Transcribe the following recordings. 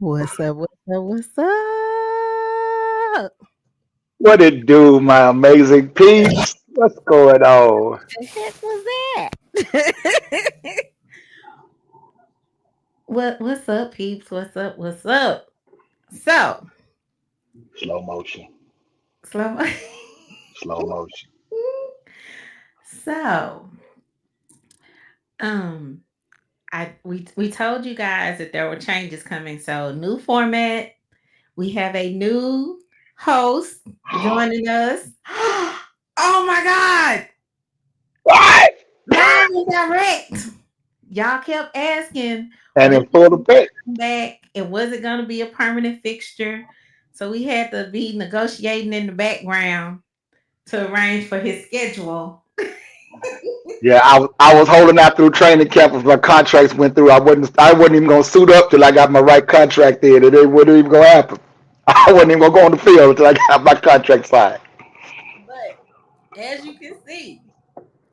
What's up? What's up? What's up? What it do, my amazing peeps? What's going on? The heck was that? What's up, peeps? What's up? What's up? So Slow motion. slow. Slow motion. so um, we told you guys that there were changes coming. So new format. We have a new host joining us. Oh my God! What? Live and direct. Y'all kept asking And when in full effect. back. It wasn't going to be a permanent fixture. So we had to be negotiating in the background to arrange for his schedule. Yeah, I was holding out through training camp as my contracts went through. I wasn't even gonna suit up till I got my right contract in. It wasn't even gonna happen. I wasn't even gonna go on the field until I got my contract signed. But as you can see,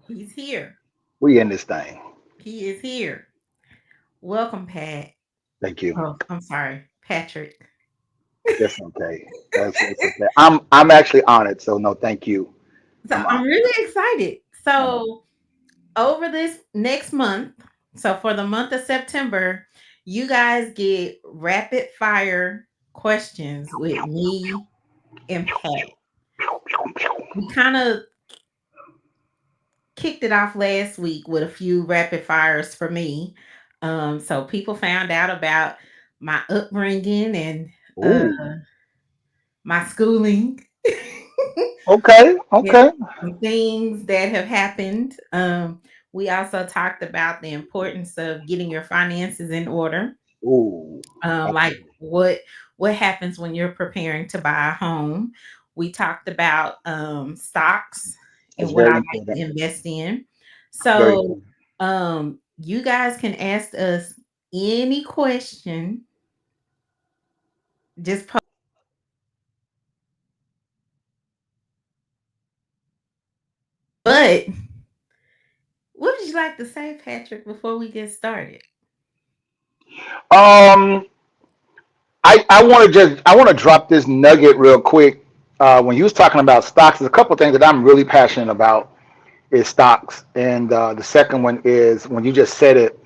he's here. We in this thing. He is here. Welcome, Pat. Thank you. Oh, I'm sorry, Patrick. It's okay. It's okay. I'm actually honored. So no, thank you. So I'm I'm honored. really excited. So over this next month, so for the month of September, you guys get rapid fire questions with me and Pat. We kind of kicked it off last week with a few rapid fires for me. So people found out about my upbringing and Ooh. my schooling. Okay. Yeah, Okay. some things that have happened. We also talked about the importance of getting your finances in order. Ooh. Like Okay. what happens when you're preparing to buy a home. We talked about stocks and That's what I very like to important. invest in. Very So important. you guys can ask us any question. Just but what would you like to say, Patrick, before we get started? Um, I want to drop this nugget real quick. When you was talking about stocks, there's a couple of things that I'm really passionate about is stocks, and the second one is when you just said it.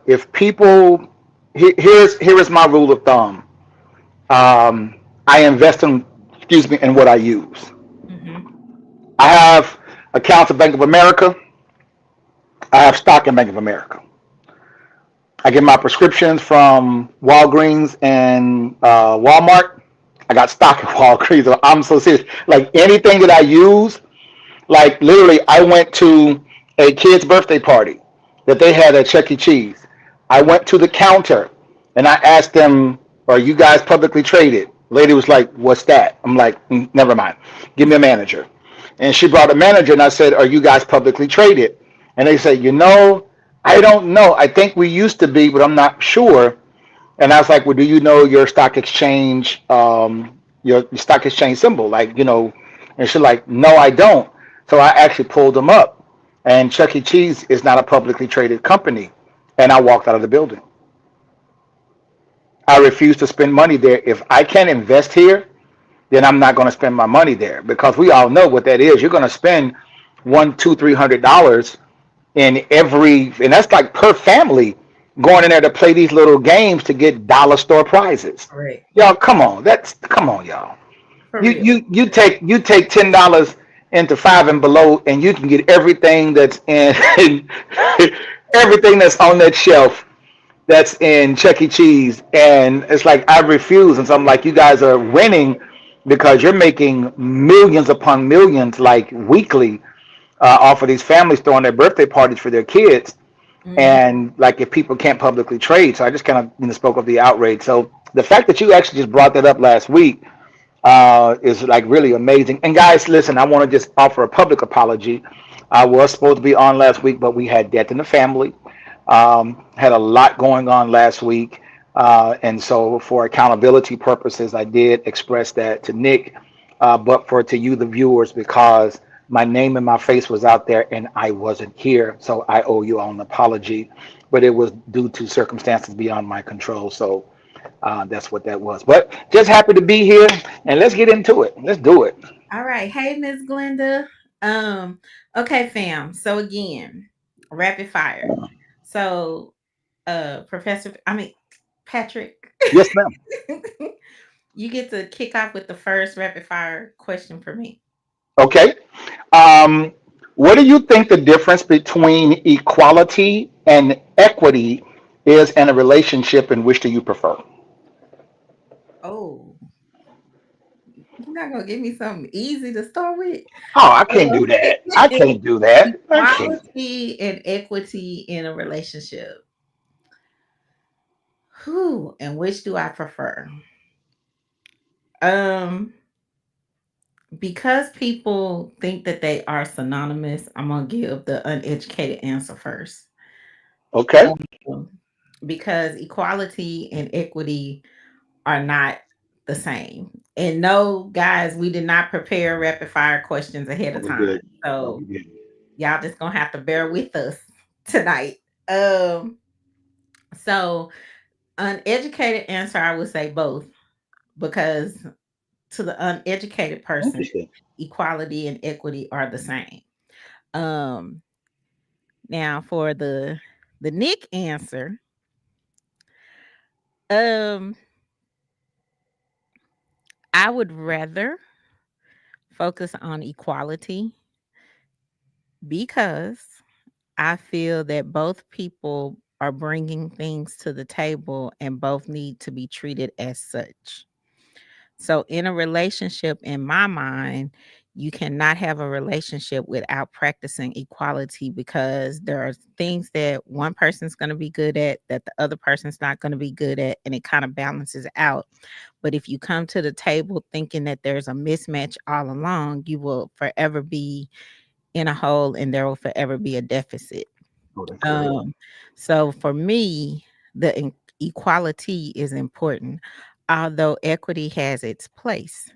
If people here is my rule of thumb. I invest in in what I use. Hmm. I have accounts at Bank of America. I have stock in Bank of America. I get my prescriptions from Walgreens and Walmart. I got stock at Walgreens. I'm so serious. Like anything that I use, like literally, I went to a kid's birthday party that they had at Chuck E. Cheese. I went to the counter and I asked them, "Are you guys publicly traded?" Lady was like, "What's that?" I'm like, Never mind. Give me a manager." And she brought a manager and I said, "Are you guys publicly traded?" And they said, I don't know. I think we used to be, but I'm not sure. And I was like, "Well, do you know your stock exchange, your stock exchange symbol? And she's like, "No, I don't." So I actually pulled them up. And Chuck E. Cheese is not a publicly traded company. And I walked out of the building. I refuse to spend money there. If I can't invest here, then I'm not going to spend my money there because we all know what that is. You're going to spend one, two, $300 in and that's like per family going in there to play these little games to get dollar store prizes. Correct. Y'all, come on, y'all. For You real. you you take $10 into five and below, and you can get everything that's in everything that's on that shelf that's in Chuck E. Cheese, and it's like I refuse, and so I'm like, you guys are winning because you're making millions upon millions, like weekly, off of these families throwing their birthday parties for their kids, Mhm. and like if people can't publicly trade. So I just kind of spoke of the outrage. So the fact that you actually just brought that up last week is like really amazing. And guys, listen, I want to just offer a public apology. I was supposed to be on last week, but we had death in the family. Had a lot going on last week. And so, for accountability purposes, I did express that to Nick, but for to you, the viewers, because my name and my face was out there and I wasn't here. So, I owe you all an apology, but it was due to circumstances beyond my control. So, That's what that was. But just happy to be here, and let's get into it. Let's do it. All right. Hey, Miss Glenda. Um, okay, fam. So again, rapid fire. So Professor, I mean Patrick, Yes, ma'am. you get to kick off with the first rapid fire question for me. Okay. Um, what do you think the difference between equality and equity is in a relationship, and which do you prefer? Oh, you're not gonna give me something easy to start with. Oh, I can't Uh, do that. I can't do that. I can't. Equality and equity in a relationship. Who and which do I prefer? Um, because people think that they are synonymous, I'm gonna give the uneducated answer first. Okay. Um, because equality and equity are not the same. And no, guys, we did not prepare rapid fire questions ahead No, of we time. did. No, So we did. y'all just gonna have to bear with us tonight. Um, so uneducated answer, I would say both, because to the uneducated person, Interesting. equality and equity are the same. Um, now for the Nick answer, um, I would rather focus on equality because I feel that both people are bringing things to the table and both need to be treated as such. So, in a relationship, in my mind, you cannot have a relationship without practicing equality because there are things that one person's going to be good at that the other person's not going to be good at, and it kind of balances out. But if you come to the table thinking that there's a mismatch all along, you will forever be in a hole and there will forever be a deficit. Oh, that's great. Um, so for me, equality is important, although equity has its place.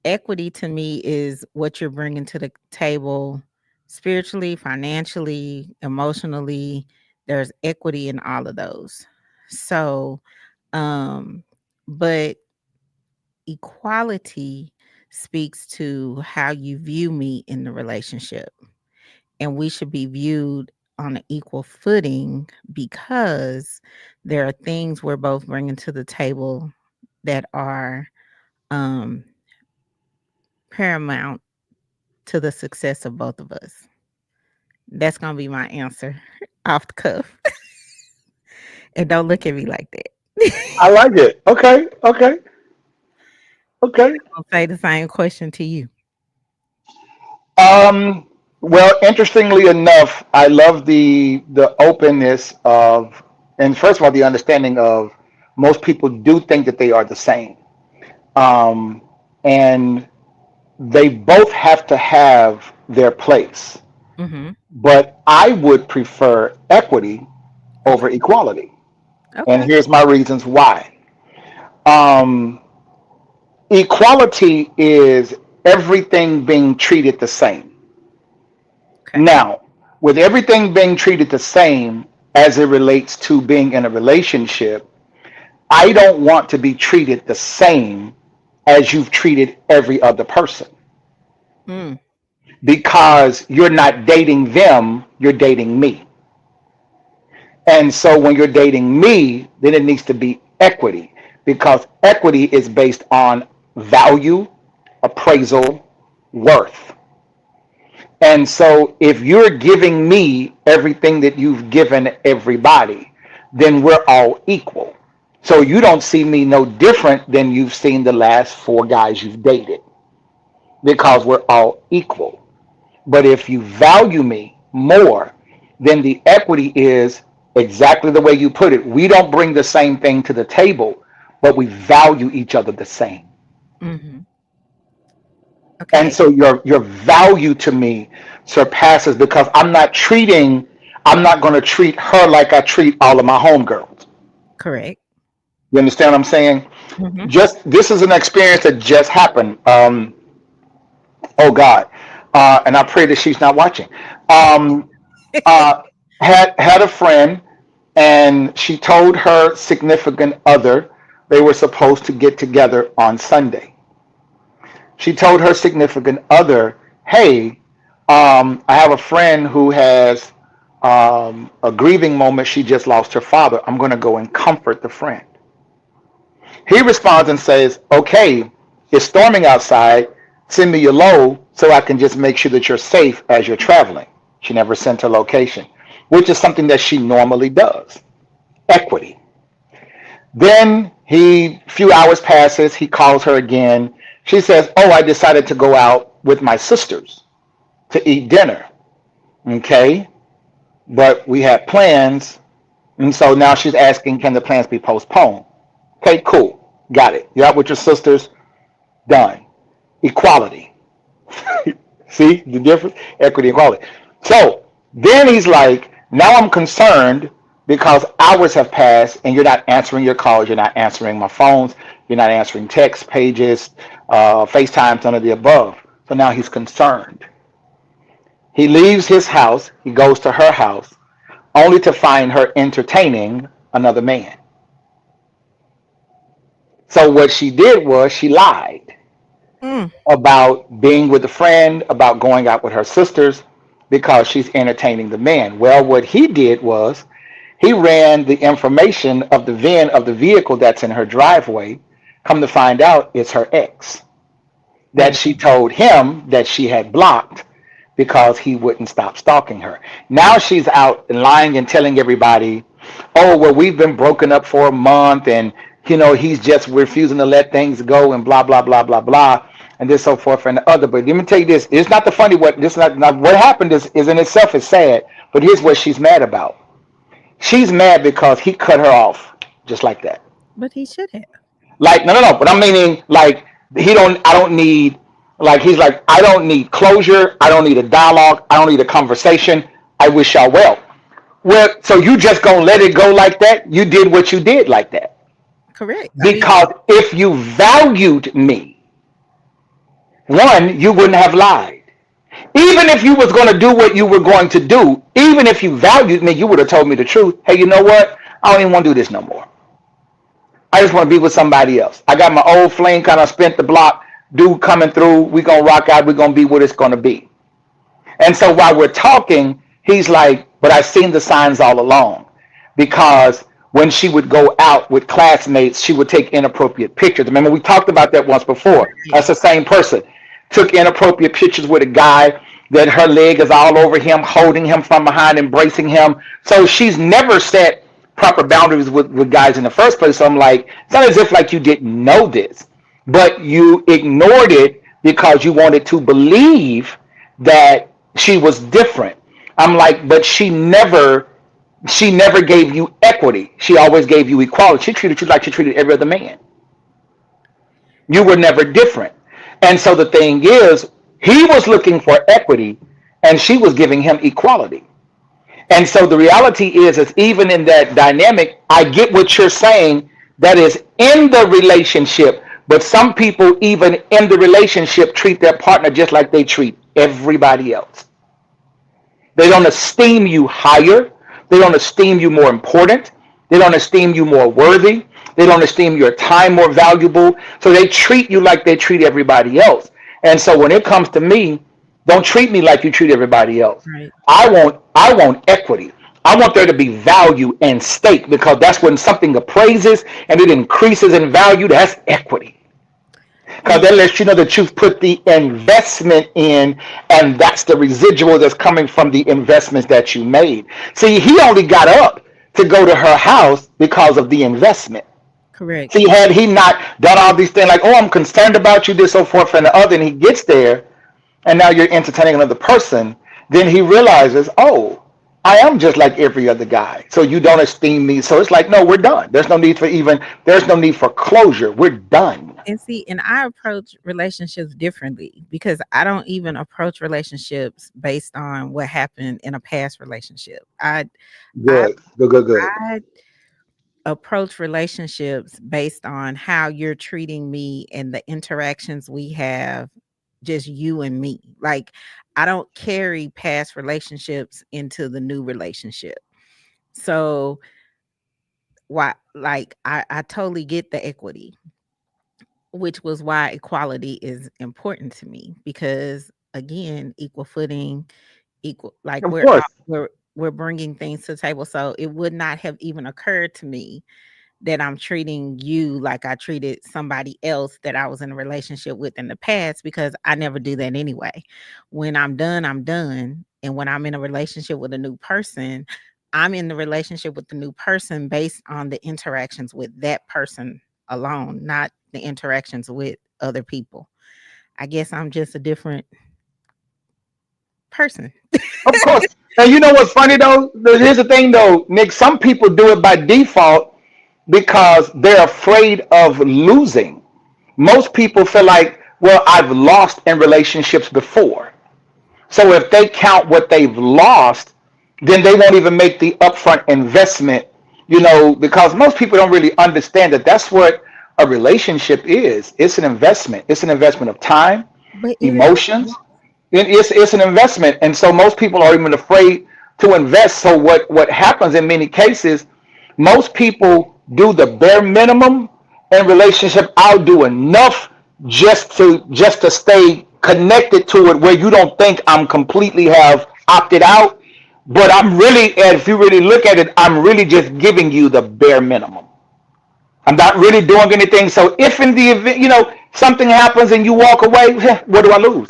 Equity to me is what you're bringing to the table spiritually, financially, emotionally. There's equity in all of those. So, um, but equality speaks to how you view me in the relationship, and we should be viewed on an equal footing because there are things we're both bringing to the table that are um, paramount to the success of both of us. That's gonna be my answer off the cuff. And don't look at me like that. I like it. Okay. Okay. Okay. I'll say the same question to you. Um, well, interestingly enough, I love the openness of, and first of all, the understanding of most people do think that they are the same, um, and they both have to have their place. Hmm. But I would prefer equity over Okay. equality, and Okay. here's my reasons why. Um, Equality is everything being treated the same. Okay. Now, with everything being treated the same as it relates to being in a relationship, I don't want to be treated the same as you've treated every other person Mm, because you're not dating them, you're dating me. And so when you're dating me, then it needs to be equity because equity is based on value, appraisal, worth. And so if you're giving me everything that you've given everybody, then we're all equal. So you don't see me no different than you've seen the last four guys you've dated because we're all equal. But if you value me more, then the equity is exactly the way you put it. We don't bring the same thing to the table, but we value each other the same. hmm. And Okay. so your value to me surpasses because I'm not going to treat her like I treat all of my homegirls. Correct. You understand what I'm saying? Hmm. Just this is an experience that just happened. Oh God, and I pray that she's not watching. Um, uh, had a friend, and she told her significant other. They were supposed to get together on Sunday. She told her significant other, hey, I have a friend who has a grieving moment. She just lost her father. I'm going to go and comfort the friend. He responds and says, okay, it's storming outside. Send me your low so I can just make sure that you're safe as you're traveling. She never sent her location, which is something that she normally does. Equity. Then few hours passes. He calls her again. She says, oh, I decided to go out with my sisters to eat dinner. Okay. But we had plans. And so now she's asking, can the plans be postponed? Okay, cool. Got it. You're out with your sisters. Done. Equality. See the difference? Equity and equality. So then he's like, now I'm concerned because hours have passed and you're not answering your calls, you're not answering my phones, you're not answering text pages, FaceTimes, none of the above. So now he's concerned. He leaves his house, he goes to her house, only to find her entertaining another man. So what she did was she lied Mm. about being with a friend, about going out with her sisters, because she's entertaining the man. Well, what he did was he ran the information of the VIN of the vehicle that's in her driveway. Come to find out, it's her ex that Oh, she told him that she had blocked because he wouldn't stop stalking her. Now she's out and lying and telling everybody, oh, well, we've been broken up for a month and, he's just refusing to let things go and blah, blah, blah, blah, blah, and this, so forth, and the other. But let me tell you this. It's not the funny what this not what happened is in itself is sad, but here's what she's mad about. She's mad because he cut her off just like that. but he should have. Like, no, no, no. But I'm meaning like I don't need, like, he's like, I don't need closure. I don't need a dialogue. I don't need a conversation. I wish y'all well. Well, so you just gonna let it go like that? You did what you did like that. Correct. Because if you valued me, one, you wouldn't have lied. Even if you was gonna do what you were going to do, even if you valued me, you would have told me the truth. Hey, you know what? I don't even want to do this no more. I just want to be with somebody else. I got my old flame kind of spent the block. Dude coming through. We gonna rock out. We gonna be what it's gonna be. And so while we're talking, he's like, "But I've seen the signs all along, because when she would go out with classmates, she would take inappropriate pictures. Remember, we talked about that once before. That's the same person. Took inappropriate pictures with a guy that her leg is all over him, holding him from behind, embracing him. So she's never set proper boundaries with guys in the first place. So I'm like, it's not as if like you didn't know this, but you ignored it because you wanted to believe that she was different. I'm like, but she never gave you equity. She always gave you equality. She treated you like she treated every other man. You were never different. And so the thing is, he was looking for equity and she was giving him equality. And so the reality is even in that dynamic, I get what you're saying, that is in the relationship, but some people even in the relationship treat their partner just like they treat everybody else. They don't esteem you higher. They don't esteem you more important. They don't esteem you more worthy. They don't esteem your time more valuable. So they treat you like they treat everybody else. And so when it comes to me, don't treat me like you treat everybody else. Right. I want equity. I want there to be value and stake, because that's when something appraises and it increases in value. That's equity, because And that lets you know that you've put the investment in, and that's the residual that's coming from the investments that you made. See, he only got up to go to her house because of the investment. correct. See, had he not done all these things like, oh, I'm concerned about you, this, so forth, and the other, and he gets there, and now you're entertaining another person, then he realizes, oh, I am just like every other guy. So you don't esteem me. So it's like, no, we're done. There's no need for closure. We're done. And see, and I approach relationships differently because I don't even approach relationships based on what happened in a past relationship. I Good, good, good, good. I approach relationships based on how you're treating me and the interactions we have, just you and me. Like, I don't carry past relationships into the new relationship. So why, like, I totally get the equity, which was why equality is important to me because again, equal footing, equal, like Of course. we're bringing things to the table. So it would not have even occurred to me that I'm treating you like I treated somebody else that I was in a relationship with in the past because I never do that anyway. When I'm done, I'm done. And when I'm in a relationship with a new person, I'm in the relationship with the new person based on the interactions with that person alone, not the interactions with other people. I guess I'm just a different person. Of course. And you know what's funny though? Here's the thing though, Nick. Some people do it by default because they're afraid of losing. Most people feel like, well, I've lost in relationships before. So if they count what they've lost, then they won't even make the upfront investment, because most people don't really understand that that's what a relationship is. It's an investment. It's an investment of time, But it is emotions. It's an investment. And so most people are even afraid to invest. So what happens in many cases, most people do the bare minimum in relationship. I'll do enough just to stay connected to it where you don't think I'm completely have opted out. But I'm really, if you really look at it, I'm really just giving you the bare minimum. I'm not really doing anything. So if in the event, something happens and you walk away, what do I lose?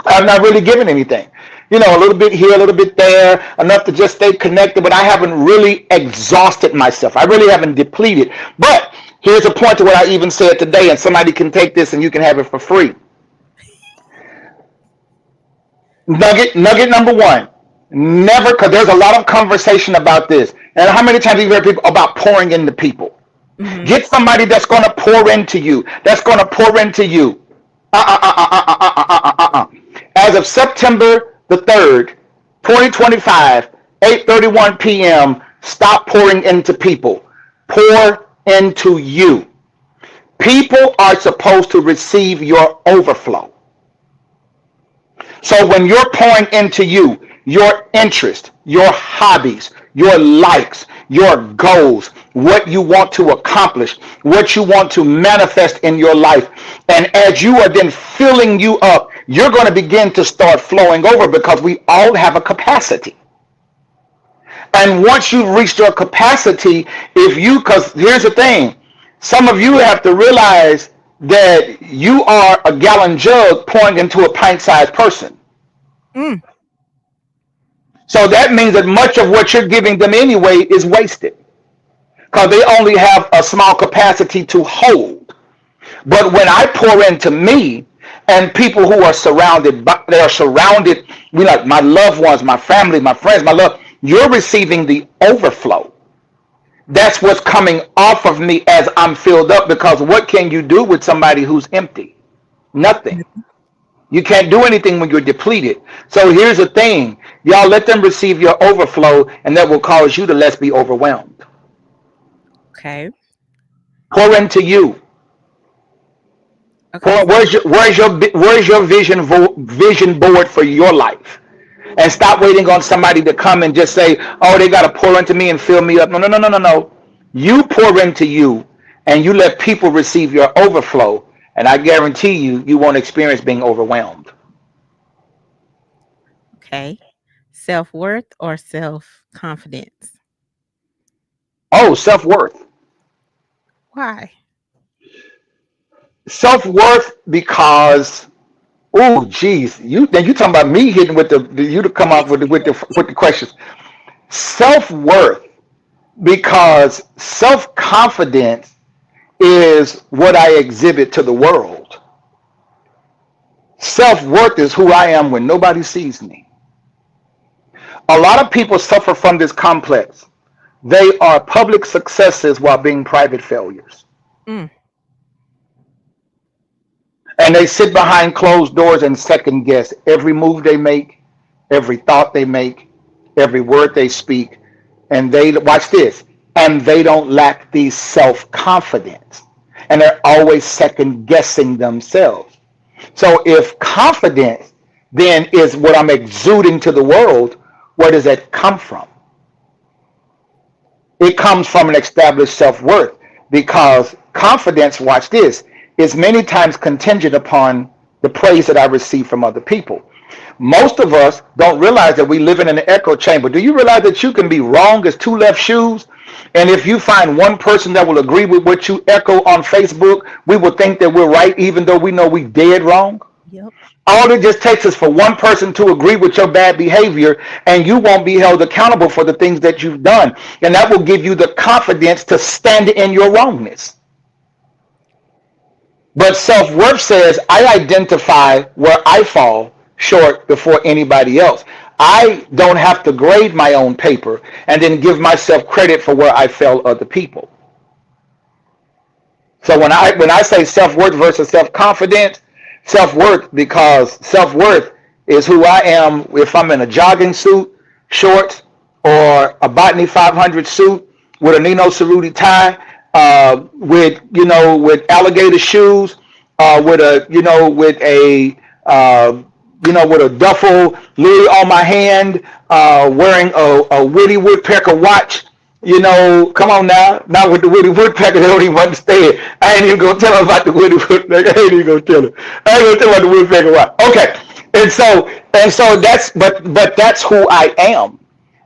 I'm not really giving anything. A little bit here, a little bit there, enough to just stay connected, but I haven't really exhausted myself. I really haven't depleted. But here's a point to what I even said today, and somebody can take this and you can have it for free. Nugget number one. Never, because there's a lot of conversation about this. And how many times have you heard people about pouring into people? mhm. Get somebody that's going to pour into you. That's going to pour into you. As of September the 3rd, 2025, 8:31 p.m., stop pouring into people. Pour into you. People are supposed to receive your overflow. So when you're pouring into you, your interest, your hobbies, your likes, your goals, what you want to accomplish, what you want to manifest in your life, and as you are then filling you up, you're going to begin to start flowing over because we all have a capacity. And once you've reached your capacity, because here's the thing, some of you have to realize that you are a gallon jug pouring into a pint-sized person. Mm. So that means that much of what you're giving them anyway is wasted because they only have a small capacity to hold. But when I pour into me and people who are surrounded, they are surrounded, like my loved ones, my family, my friends, my love, you're receiving the overflow. That's what's coming off of me as I'm filled up because what can you do with somebody who's empty? Nothing. You can't do anything when you're depleted. So here's the thing. Y'all let them receive your overflow and that will cause you to less be overwhelmed. Okay. Pour into you. Okay. Pour, So where's your vision board for your life? And stop waiting on somebody to come and just say, oh, they got to pour into me and fill me up. No, no, no, no, no, no. You pour into you and you let people receive your overflow. And I guarantee you, you won't experience being overwhelmed. okay. Self-worth or self-confidence? Oh, self-worth. Why? Self-worth because, oh, geez, you talking about me hitting with you to come up with the questions. Self-worth because self-confidence is what I exhibit to the world. Self-worth is who I am when nobody sees me. A lot of people suffer from this complex. They are public successes while being private failures. Mm. And they sit behind closed doors and second guess every move they make, every thought they make, every word they speak. And they, watch this, and they don't lack the self confidence. And they're always second guessing themselves. So if confidence then is what I'm exuding to the world, where does that come from? It comes from an established self worth because confidence, watch this, is many times contingent upon the praise that I receive from other people. Most of us don't realize that we live in an echo chamber. Do you realize that you can be wrong as two left shoes? And if you find one person that will agree with what you echo on Facebook, we will think that we're right, even though we know we dead wrong. Yep. All it just takes is for one person to agree with your bad behavior, and you won't be held accountable for the things that you've done. And that will give you the confidence to stand in your wrongness. But self worth says I identify where I fall short before anybody else. I don't have to grade my own paper and then give myself credit for where I fail other people. So when I say self worth versus self confidence, self worth because self worth is who I am if I'm in a jogging suit, shorts, or a Botany 500 suit with a Nino Cerruti tie, with with alligator shoes, with a with a with a duffel lily on my hand, wearing a Woody Woodpecker watch. Come on now. Not with the Woody Woodpecker, they don't even understand. I ain't even gonna tell them about the Woody Woodpecker. I ain't even gonna tell them. I ain't gonna tell them about the Woodpecker watch. Okay. And so but that's who I am.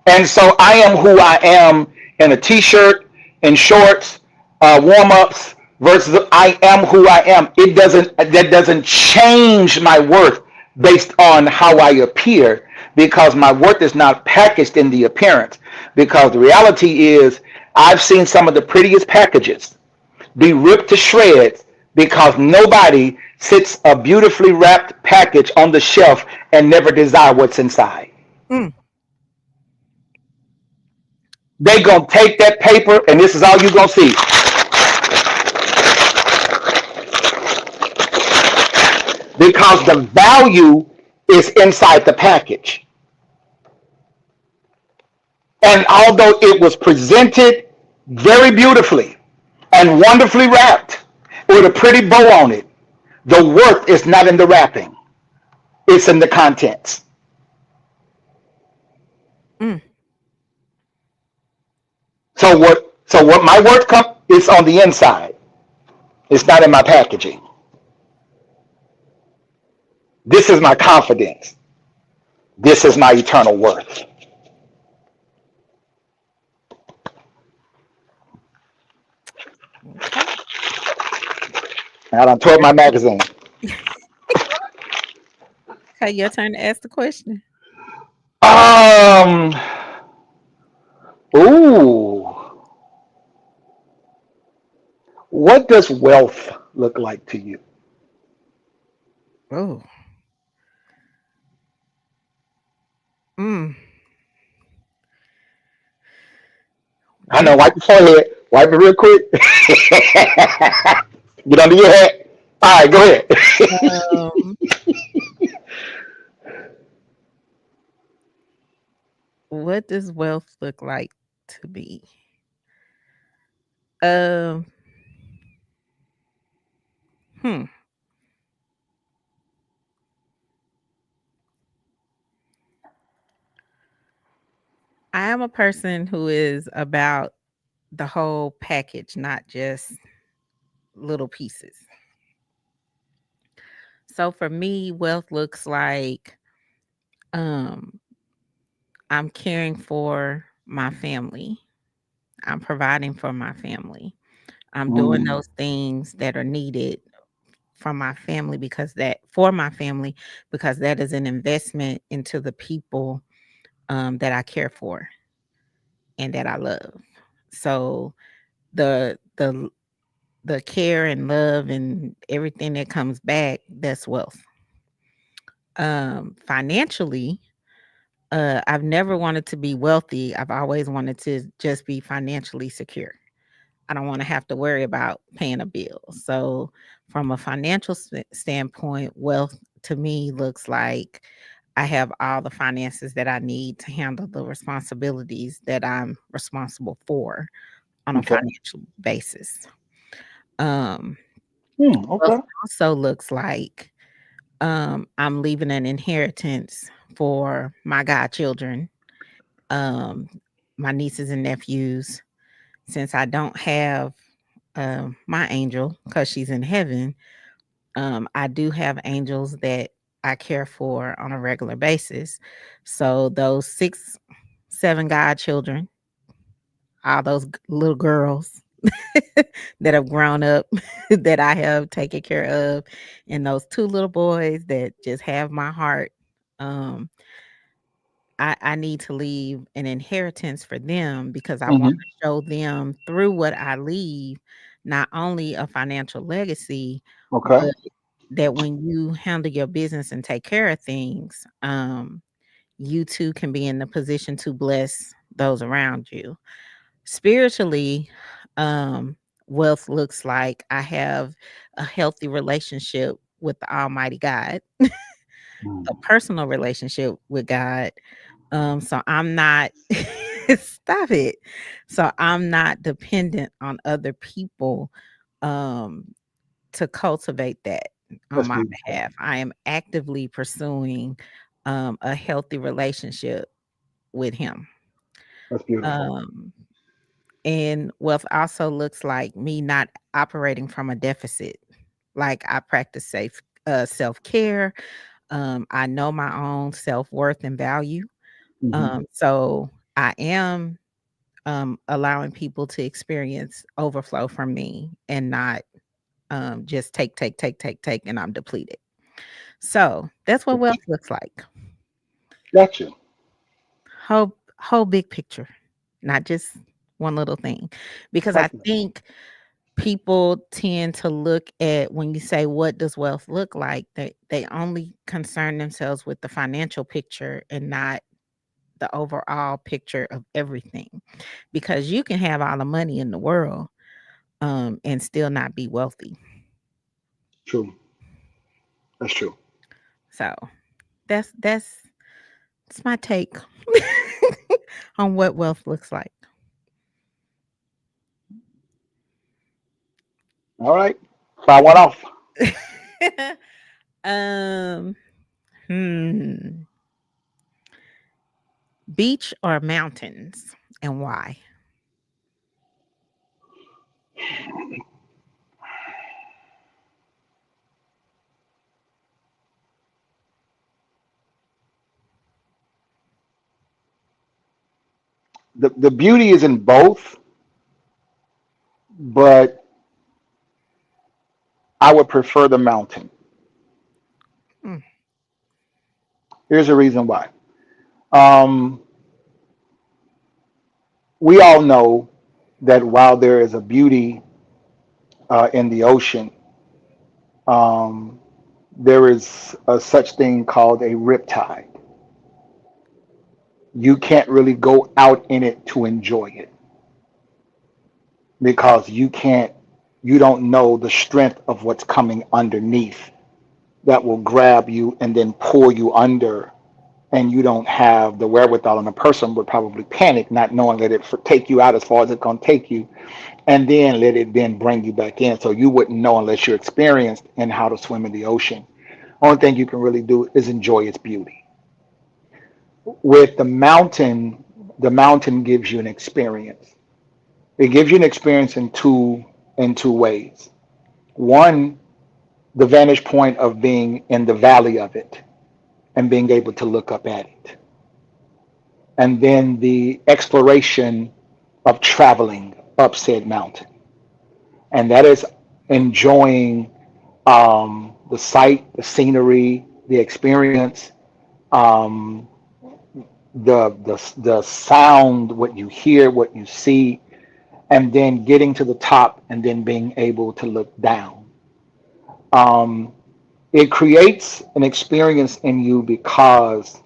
And so I am who I am in a t-shirt, in shorts, warm-ups, versus I am who I am. That doesn't change my worth based on how I appear because my worth is not packaged in the appearance. Because the reality is I've seen some of the prettiest packages be ripped to shreds because nobody sits a beautifully wrapped package on the shelf and never desire what's inside. Mm. They gonna take that paper and this is all you gonna see because the value is inside the package. And although it was presented very beautifully and wonderfully wrapped with a pretty bow on it, the worth is not in the wrapping. It's in the contents. Mm. So what my worth comes is on the inside. It's not in my packaging. This is my confidence. This is my eternal worth. Okay. I done tore my magazine. Okay, your turn to ask the question. Um. Ooh. What does wealth look like to you? Oh. Mm. I know. Well, Wipe your forehead. Wipe it real quick. Get under your hat. All right. Go ahead. um, what does wealth look like to me? Um, hmm. I am a person who is about the whole package, not just little pieces. So for me, wealth looks like um I'm caring for my family. I'm providing for my family. I'm doing Mm, those things that are needed from my family because that for my family because that is an investment into the people that I care for and that I love. So the the the care and love and everything that comes back, that's wealth. Financially, I've never wanted to be wealthy. I've always wanted to just be financially secure. I don't want to have to worry about paying a bill. So, from a financial standpoint, wealth to me looks like I have all the finances that I need to handle the responsibilities that I'm responsible for on a okay. financial basis. Um, Wealth Okay. also looks like I'm leaving an inheritance for my godchildren, um, my nieces and nephews. since I don't have my angel because she's in heaven, I do have angels that I care for on a regular basis. So those six, seven godchildren, all those little girls that have grown up that I have taken care of, and those two little boys that just have my heart. Um, I need to leave an inheritance for them because I want Hmm. to show them through what I leave, not only a financial legacy, Okay. but that when you handle your business and take care of things, you too can be in the position to bless those around you. Spiritually, wealth looks like I have a healthy relationship with the Almighty God, a Mm. personal relationship with God. So I'm not stop it. So I'm not dependent on other people um to cultivate that on That's my beautiful. behalf. I am actively pursuing a healthy relationship with him. That's beautiful. Um and wealth also looks like me not operating from a deficit. Like I practice self-care. I know my own self-worth and value. Hmm. So I am allowing people to experience overflow from me and not just take, and I'm depleted. So that's what wealth looks like. Got you. Whole big picture, not just one little thing. Because I Okay. think people tend to look at when you say what does wealth look like, they only concern themselves with the financial picture and not the overall picture of everything. Because you can have all the money in the world and still not be wealthy. True. That's true. So that's it's my take on what wealth looks like. All right. Fire one off. um, hmm, beach or mountains, and why? The beauty is in both, but I would prefer the mountain. Mm, Here's the reason why. Um, we all know that while there is a beauty in the ocean, um, there is a such thing called a riptide. You can't really go out in it to enjoy it because you don't know the strength of what's coming underneath that will grab you and then pull you under, and you don't have the wherewithal, and a person would probably panic not knowing that it take you out as far as it's going to take you, and then let it then bring you back in. So you wouldn't know unless you're experienced in how to swim in the ocean. Only thing you can really do is enjoy its beauty. With the mountain gives you an experience. It gives you an experience in two ways. One, the vantage point of being in the valley of it and being able to look up at it. And then the exploration of traveling up said mountain. And that is enjoying the sight, the scenery, the experience, um, the sound, what you hear, what you see, and then getting to the top and then being able to look down. Um, it creates an experience in you because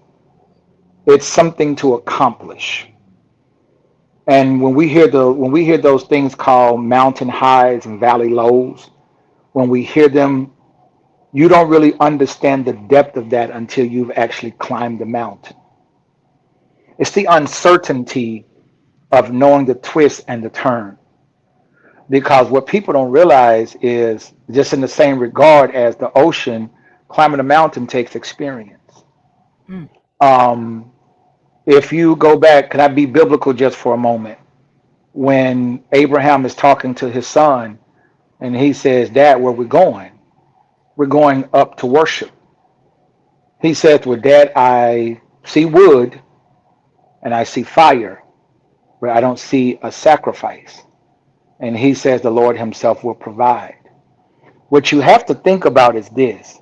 it's something to accomplish. And when we hear those things called mountain highs and valley lows, when we hear them, you don't really understand the depth of that until you've actually climbed the mountain. It's the uncertainty of knowing the twist and the turn. Because what people don't realize is just in the same regard as the ocean, climbing a mountain takes experience. mm, Um, if you go back, can I be biblical just for a moment? when Abraham is talking to his son and he says, Dad, where we going? We're going up to worship. He says, well, Dad, I see wood and I see fire, but I don't see a sacrifice. And he says the Lord himself will provide. What you have to think about is this,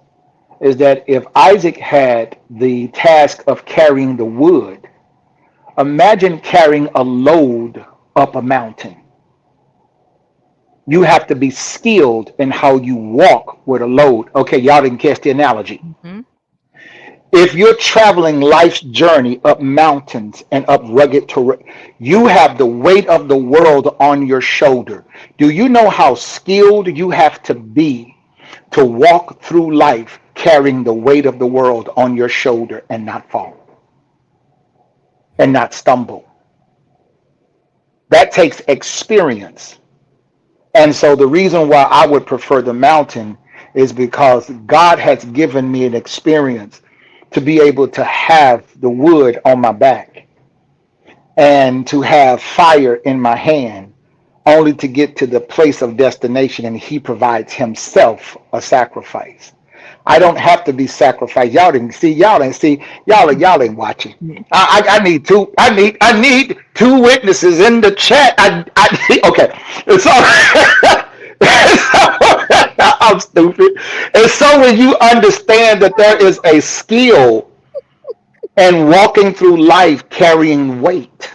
is that if Isaac had the task of carrying the wood, imagine carrying a load up a mountain. You have to be skilled in how you walk with a load. Okay, y'all didn't catch the analogy. Mhm. If you're traveling life's journey up mountains and up rugged terrain, you have the weight of the world on your shoulder. Do you know how skilled you have to be to walk through life carrying the weight of the world on your shoulder and not fall and not stumble? That takes experience. And so the reason why I would prefer the mountain is because God has given me an experience to be able to have the wood on my back and to have fire in my hand, only to get to the place of destination, and he provides himself a sacrifice. I don't have to be sacrificed. Y'all ain't watching. I need two. I need two witnesses in the chat. Okay. And so, I'm stupid. And so when you understand that there is a skill in walking through life carrying weight,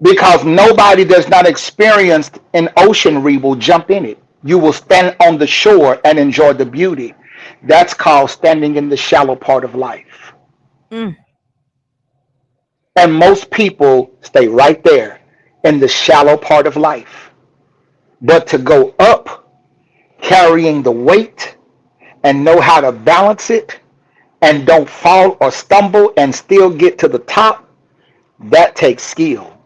because nobody that's not experienced an ocean will jump in it. You will stand on the shore and enjoy the beauty. That's called standing in the shallow part of life. Mm. And most people stay right there in the shallow part of life. But to go up carrying the weight and know how to balance it and don't fall or stumble and still get to the top, that takes skill.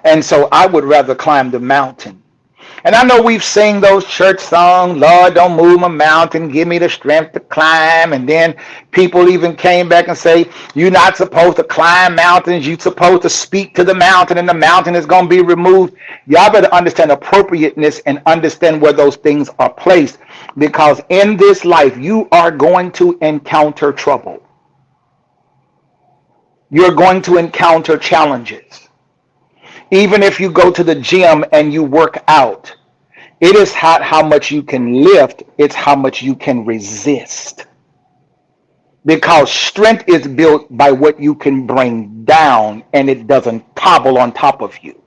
And so I would rather climb the mountain. And I know we've sing those church songs, Lord, don't move my mountain, give me the strength to climb. And then people even came back and say, you're not supposed to climb mountains. You're supposed to speak to the mountain and the mountain is going to be removed. Y'all better understand appropriateness and understand where those things are placed. Because in this life, you are going to encounter trouble. You're going to encounter challenges. Even if you go to the gym and you work out, it is not how much you can lift, it's how much you can resist. Because strength is built by what you can bring down and it doesn't topple on top of you.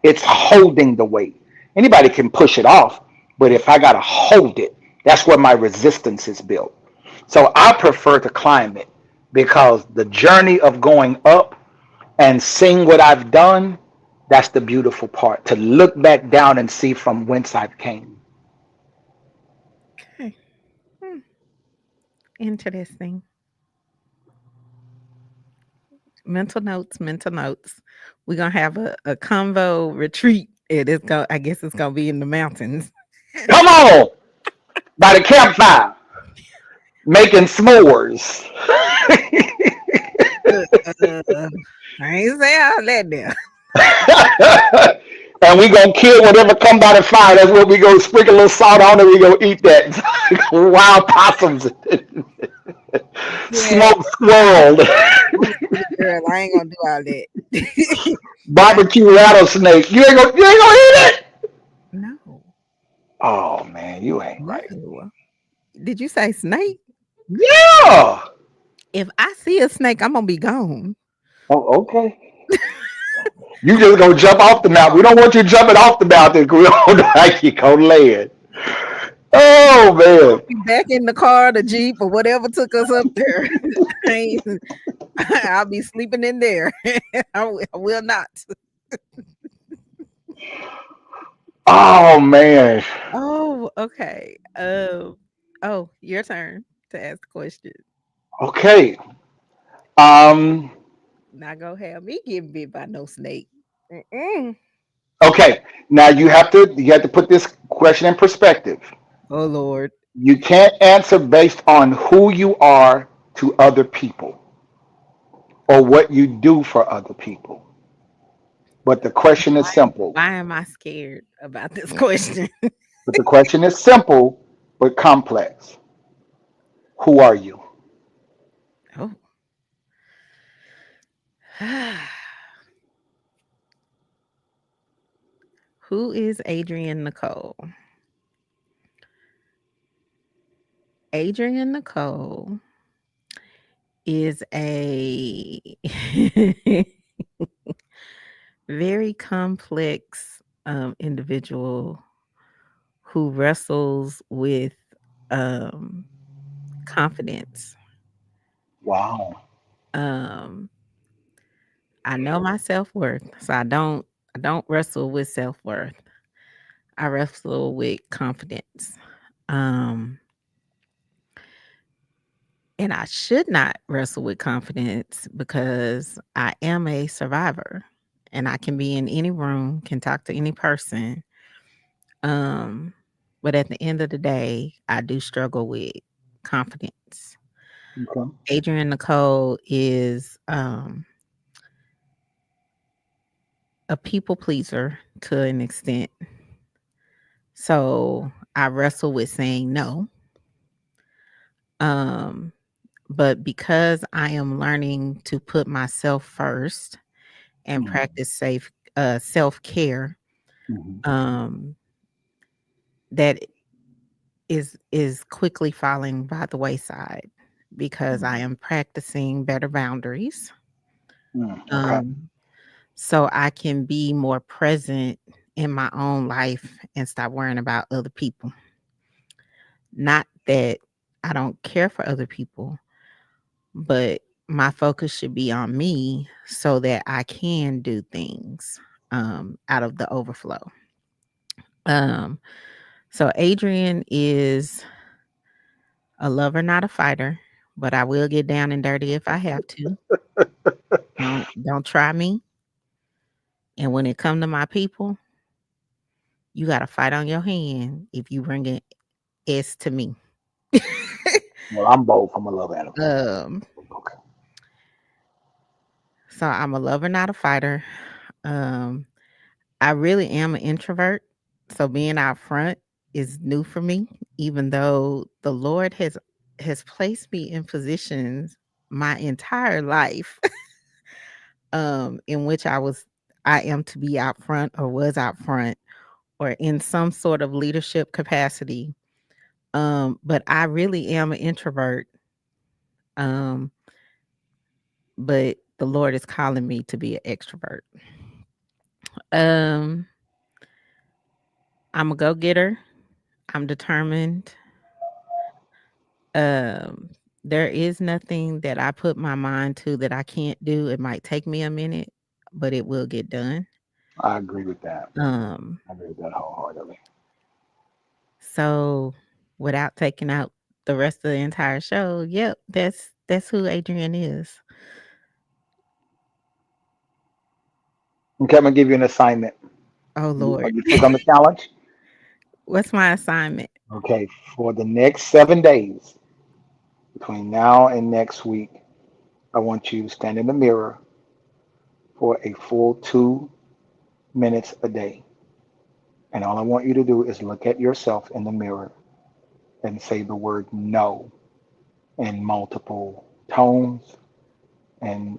It's holding the weight. Anybody can push it off, but if I got to hold it, that's where my resistance is built. So I prefer to climb it because the journey of going up and seeing what I've done, that's the beautiful part. To look back down and see from whence I've came. Okay. Hmm. Interesting. Mental notes, mental notes. We're gonna have a convo retreat. It is go I guess it's gonna be in the mountains. Come on, by the campfire, making s'mores. Uh, I ain't say all that there. And we gonna kill whatever come by the fire. That's what we gonna sprinkle a little salt on, and we gonna eat that. Wild possums, Yeah, smoked squirrel, I'm a city girl. I ain't gonna do all that. I barbecue rattlesnake. You ain't gonna eat it. no, Oh man, you ain't right. no. Did you say snake? Yeah. If I see a snake, I'm gonna be gone. Oh, okay. You just gonna jump off the mountain. We don't want you jumping off the mountain. We don't like you gonna land. Oh man. Be back in the car, the jeep, or whatever took us up there. I ain't- I'll be sleeping in there. I will not. Oh man. Oh, okay. Oh, your turn to ask the question. Okay. Um. Not gonna have me getting bit by no snake. Mm-mm. Okay. Now you have to put this question in perspective. Oh Lord. You can't answer based on who you are to other people or what you do for other people. But the question is simple. Why am I scared about this question? But the question is simple but complex. Who are you? Oh. Who is Adrian Nicole? Adrian Nicole is a very complex individual who wrestles with um, confidence. Wow. Um, I know my self worth, so I don't wrestle with self worth. I wrestle with confidence. Um, and I should not wrestle with confidence because I am a survivor and I can be in any room, can talk to any person. Um, but at the end of the day, I do struggle with confidence. Okay. Adrian Nicole is a people pleaser to an extent. So I wrestle with saying no. Um, but because I am learning to put myself first and Mhm. practice safe self-care, Mhm. um, that is quickly falling by the wayside because I Mhm. am practicing better boundaries. Okay. Um, so I can be more present in my own life and stop worrying about other people. Not that I don't care for other people, but my focus should be on me so that I can do things out of the overflow. Um, so Adrian is a lover, not a fighter, but I will get down and dirty if I have to. Don't try me. And when it come to my people, you got to fight on your hand if you bring an S to me. Well, I'm both. I'm a love animal. um, Okay. so I'm a lover, not a fighter. Um, I really am an introvert. So being out front is new for me, even though the Lord has placed me in positions my entire life in which I am to be out front or was out front or in some sort of leadership capacity. But I really am an introvert. Um, but the Lord is calling me to be an extrovert. Um, I'm a go getter. I'm determined. Um, there is nothing that I put my mind to that I can't do. It might take me a minute, but it will get done. I agree with that. Um, I agree with that wholeheartedly. so without taking out the rest of the entire show, yep, that's who Adrian is. Okay, I'm gonna give you an assignment. Oh Are Lord. you took on the challenge? What's my assignment? Okay. For the next 7 days, between now and next week, I want you to stand in the mirror for a full 2 minutes a day. And all I want you to do is look at yourself in the mirror and say the word no in multiple tones and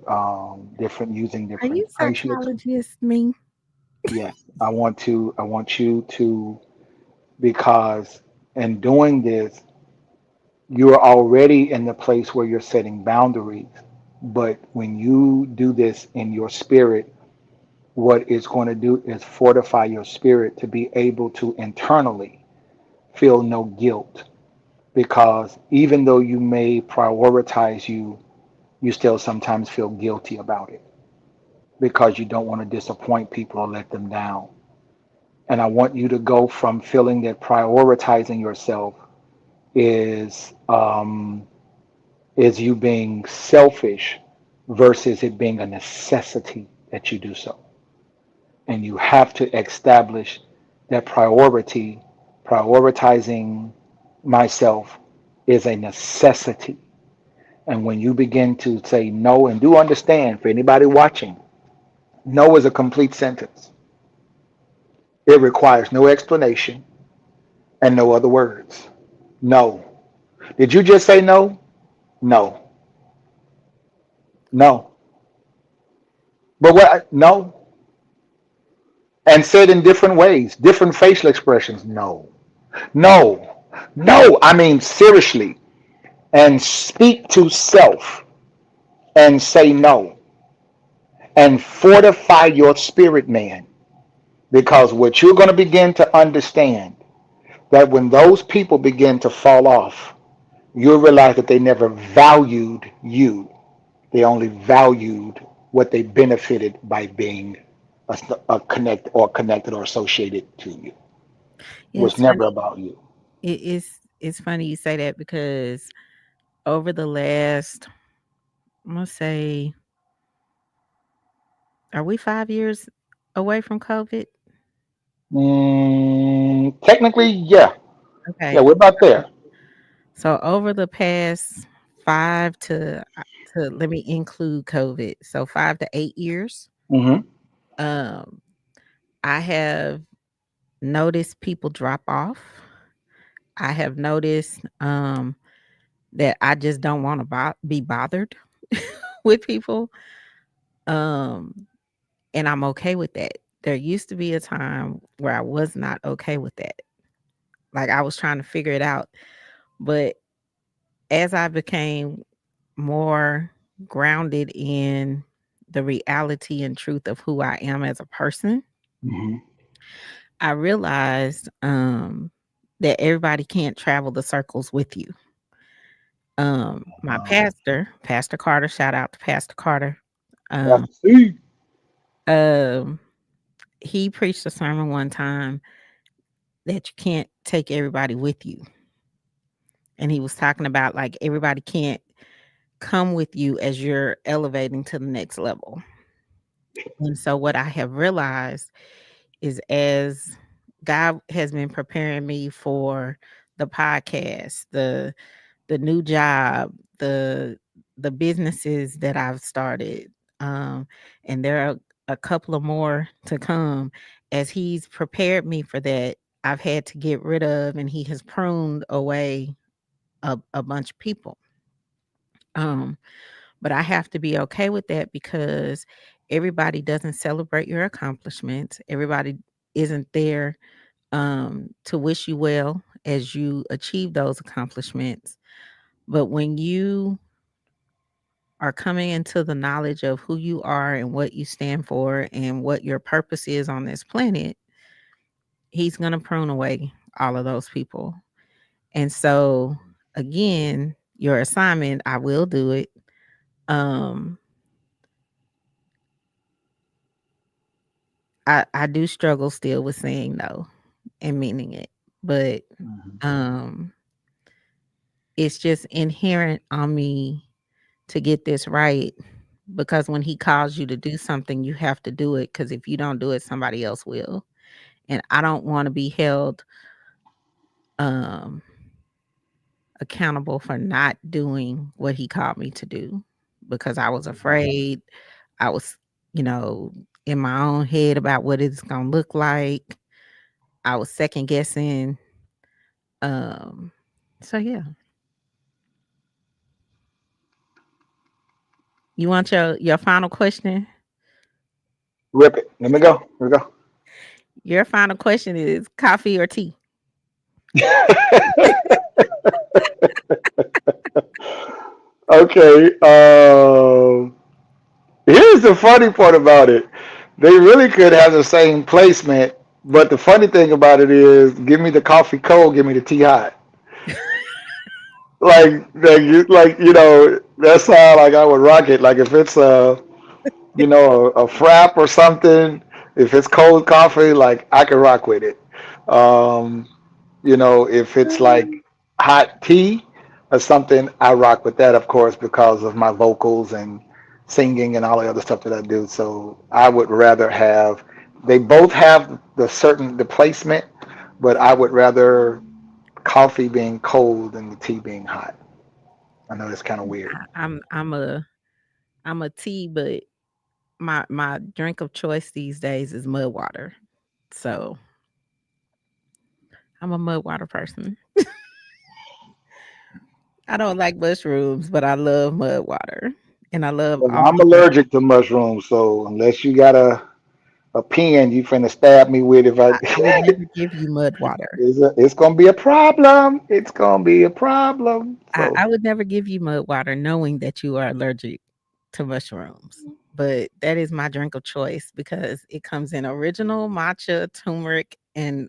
different using Are you different phrases. psychologist me? Yes, I want you to, because in doing this, you're already in the place where you're setting boundaries. But when you do this in your spirit, what it's going to do is fortify your spirit to be able to internally feel no guilt. Because even though you may prioritize you, you still sometimes feel guilty about it because you don't want to disappoint people or let them down. And I want you to go from feeling that prioritizing yourself is is you being selfish versus it being a necessity that you do so. And you have to establish that prioritizing myself is a necessity. And when you begin to say no, and do understand for anybody watching, No is a complete sentence. It requires no explanation and no other words. No. Did you just say no? No. No. But what? No. And said in different ways, different facial expressions. No. No. No. I mean, seriously. And speak to self and say no. And fortify your spirit, man. Because what you're going to begin to understand that when those people begin to fall off, you'll realize that they never valued you. They only valued what they benefited by being a connected or associated to you. It Yeah, was it's never funny. about you. It's funny you say that because over the last, I'm gonna say, are we 5 years away from COVID? Technically, yeah. Yeah, Okay, we're about there. so over the past five to let me include COVID, so 5 to 8 years, Hmm. um, I have noticed people drop off. I have noticed that I just don't want to be bothered with people. Um, and I'm okay with that. There used to be a time where I was not okay with that. Like I was trying to figure it out. But as I became more grounded in the reality and truth of who I am as a person, Hmm. I realized that everybody can't travel the circles with you. My Pastor Carter, shout out to Pastor Carter. That's Um, the seed. um, he preached a sermon one time that you can't take everybody with you. And he was talking about like everybody can't come with you as you're elevating to the next level. And so what I have realized is as God has been preparing me for the podcast, the new job, the businesses that I've started, and there are a couple of more to come. As He's prepared me for that, I've had to get rid of, and He has pruned away a bunch of people. Um, but I have to be okay with that because everybody doesn't celebrate your accomplishments. Everybody isn't there to wish you well as you achieve those accomplishments. But when you are coming into the knowledge of who you are and what you stand for and what your purpose is on this planet, He's going to prune away all of those people. And so, again, your assignment, I will do it. Um, I do struggle still with saying no and meaning it, but Hmm. um, it's just inherent on me to get this right because when he calls you to do something, you have to do it because if you don't do it, somebody else will. And I don't want to be held um, accountable for not doing what he called me to do because I was afraid. I was, you know, in my own head about what it's going to look like. I was second guessing. Um, so yeah, you want your final question? Rip it. Let me go. Here we go. Your final question is coffee or tea? Okay. Here's the funny part about it. They really could have the same placement, but the funny thing about it is, give me the coffee cold, give me the tea hot. That's how like I would rock it. Like if it's a frap or something, if it's cold coffee, like I can rock with it. Um, if it's like hot tea or something, I rock with that, of course, because of my vocals and singing and all the other stuff that I do. So I would rather have, they both have the placement, but I would rather coffee being cold than the tea being hot. I know that's kind of weird. I'm a tea, but my drink of choice these days is mud water. So I'm a mud water person. I don't like mushrooms, but I love mud water, and I love Well, all I'm the flavors. allergic to mushrooms, so unless you got a pen you finna stab me with if I I would never give you mud water. it's gonna be a problem. It's gonna be a problem. I So would never give you mud water knowing that you are allergic to mushrooms. But that is my drink of choice because it comes in original, matcha, turmeric, and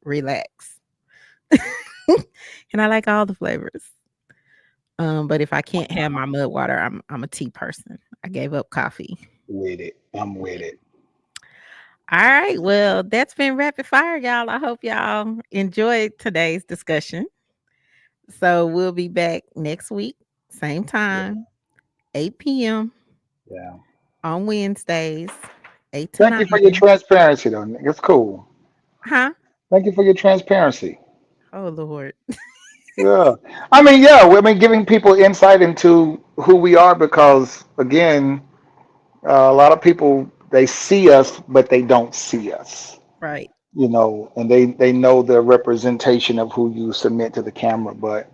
relax. And I like all the flavors. But if I can't have my mud water, I'm a tea person. I gave up coffee. with it. I'm with it. All right. Well, that's been rapid fire, y'all. I hope y'all enjoyed today's discussion. So we'll be back next week, same Yeah. time, 8 p.m. Yeah. on Wednesdays, 8 to Thank you for your 9. transparency though, Nick. It's cool. Huh? Thank you for your transparency. Oh, Lord. Yeah. I mean, giving people insight into who we are because, again, a lot of people, they see us, but they don't see us, Right. and they know the representation of who you submit to the camera, but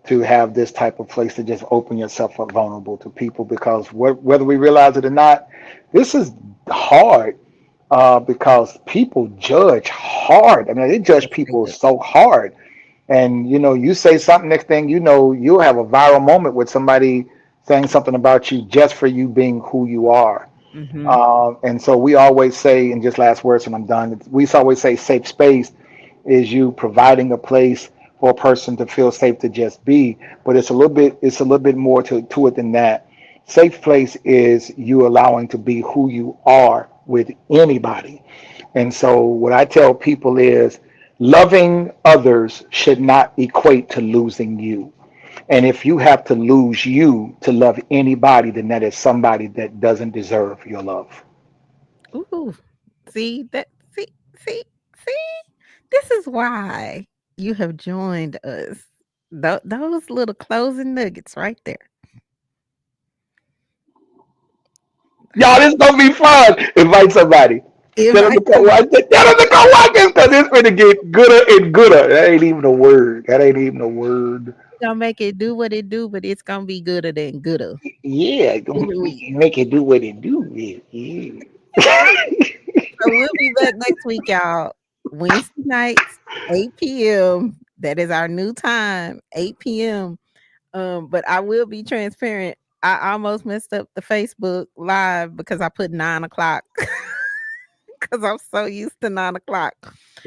to have this type of place to just open yourself up vulnerable to people because whether we realize it or not, this is hard because people judge hard. I mean, they judge Yes, they people do. so hard. And you say something, next thing you know, you'll have a viral moment with somebody saying something about you just for you being who you are. Mm-hmm. And so we always say, and just last words, and I'm done. We always say safe space is you providing a place for a person to feel safe to just be. But it's a little bit more to it than that. Safe place is you allowing to be who you are with anybody. And so what I tell people is loving others should not equate to losing you. And if you have to lose you to love anybody, then that is somebody that doesn't deserve your love. Ooh. See that? See? This is why you have joined us. Those little closing nuggets right there. Y'all, this gonna be fun. Invite somebody. Tell them to Invite come somebody. watch. Tell them to come watch this because it's gonna get gooder and gooder. That ain't even a word. That ain't even a word. Gonna make it do what it do, but it's gonna be gooder than gooder Yeah, every week. make it do what it do. Yeah. So we'll be back next week, y'all. Wednesday nights, 8 p.m. That is our new time, 8 p.m. But I will be transparent. I almost messed up the Facebook live because I put 9 o'clock because I'm so used to 9 o'clock.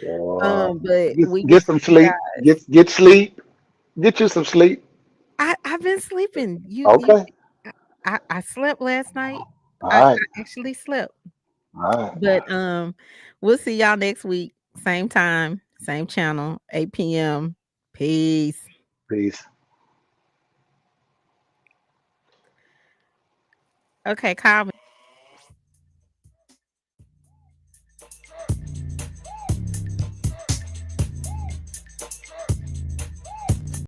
But we will Get some see you sleep. guys. Get sleep. Get you some sleep. I've been sleeping. You Okay. I slept last night. All right. I actually slept. All right. But we'll see y'all next week. Same time, same channel, 8 p.m. Peace. Peace. Okay, call me.